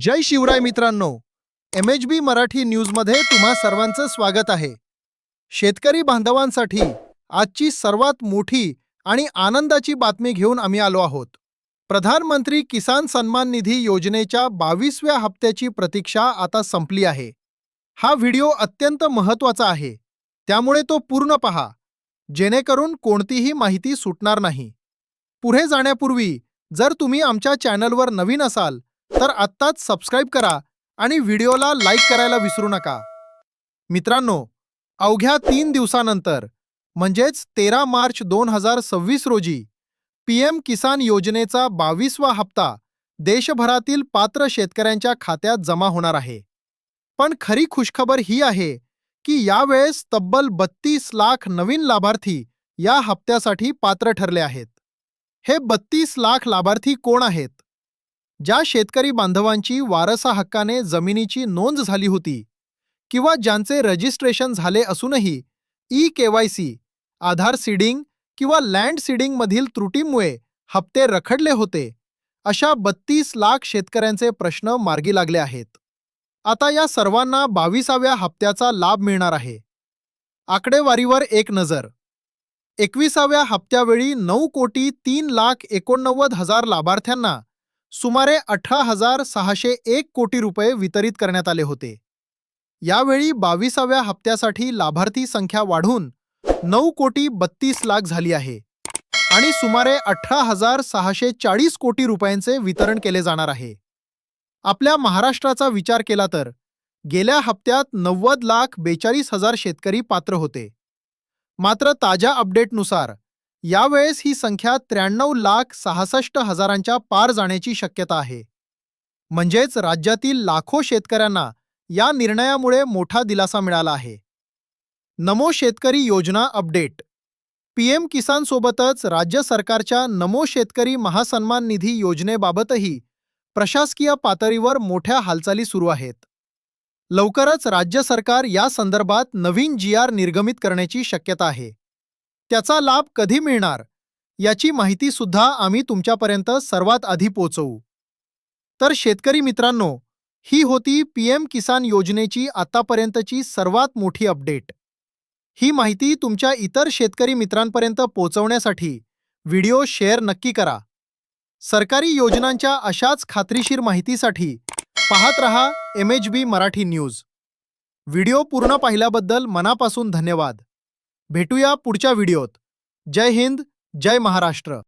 जय शिवराय मित्रांनो, MHB मराठी न्यूजमध्ये तुम्हा सर्वांचं स्वागत आहे. शेतकरी बांधवांसाठी आजची सर्वात मोठी आणि आनंदाची बातमी घेऊन आम्ही आलो आहोत. प्रधानमंत्री किसान सन्मान निधी योजनेच्या 22व्या हप्त्याची प्रतीक्षा आता संपली आहे. हा व्हिडिओ अत्यंत महत्त्वाचा आहे, त्यामुळे तो पूर्ण पहा, जेणेकरून कोणतीही माहिती सुटणार नाही. पुढे जाण्यापूर्वी जर तुम्ही आमच्या चॅनलवर नवीन असाल तर आत्ताच सबस्क्राईब करा आणि व्हिडिओला लाईक करायला विसरू नका. मित्रांनो, अवघ्या 3 दिवसानंतर म्हणजेच 13 मार्च 2026 रोजी PM किसान योजनेचा 22वा हप्ता देशभरातील पात्र शेतकऱ्यांच्या खात्यात जमा होणार आहे. पण खरी खुशखबर ही आहे की यावेळेस तब्बल 32 लाख नवीन लाभार्थी या हप्त्यासाठी पात्र ठरले आहेत. हे 32 लाख लाभार्थी कोण आहेत? ज्या शेतकरी बांधवांची वारसा हक्काने जमिनीची नोंद झाली होती किंवा ज्यांचे रजिस्ट्रेशन झाले असूनही KYC, आधार सीडिंग किंवा लँड सीडिंगमधील त्रुटीमुळे हप्ते रखडले होते, अशा 32 लाख शेतकऱ्यांचे प्रश्न मार्गी लागले आहेत. आता या सर्वांना 22व्या हप्त्याचा लाभ मिळणार आहे. आकडेवारीवर एक नजर. 21व्या हप्त्यावेळी 9,03,89,000 लाभार्थ्यांना सुमारे 18,601 कोटी रुपये वितरित करण्यात आले होते. यावेळी 22व्या हप्त्यासाठी लाभार्थी संख्या वाढून 9,32,00,000 झाली आहे आणि सुमारे 18,640 कोटी रुपयांचे वितरण केले जाणार आहे. आपल्या महाराष्ट्राचा विचार केला तर गेल्या हप्त्यात 90,42,000 शेतकरी पात्र होते. मात्र ताज्या अपडेटनुसार यावेळेस ही संख्या 93,66,000च्या पार जाण्याची शक्यता आहे. म्हणजेच राज्यातील लाखो शेतकऱ्यांना या निर्णयामुळे मोठा दिलासा मिळाला आहे. नमो शेतकरी योजना अपडेट. PM किसान सोबतच राज्य सरकारच्या नमो शेतकरी महासन्मान निधी योजनेबाबतही प्रशासकीय पातळीवर मोठ्या हालचाली सुरू आहेत. लवकरच राज्य सरकार या संदर्भात नवीन GR निर्गमित करण्याची शक्यता आहे. त्याचा लाभ कधी मिळणार याची माहिती सुद्धा आम्ही तुमच्यापर्यंत सर्वात आधी पोहोचवू. तर शेतकरी मित्रांनो, ही होती PM किसान योजनेची आतापर्यंतची सर्वात मोठी अपडेट. ही माहिती तुमच्या इतर शेतकरी मित्रांपर्यंत पोहोचवण्यासाठी व्हिडिओ शेअर नक्की करा. सरकारी योजनांच्या अशाच खात्रीशीर माहितीसाठी पाहत रहा MHB मराठी न्यूज. व्हिडिओ पूर्ण पाहिल्याबद्दल मनापासून धन्यवाद. भेटूया पुढच्या व्हिडिओत. जय हिंद, जय महाराष्ट्र.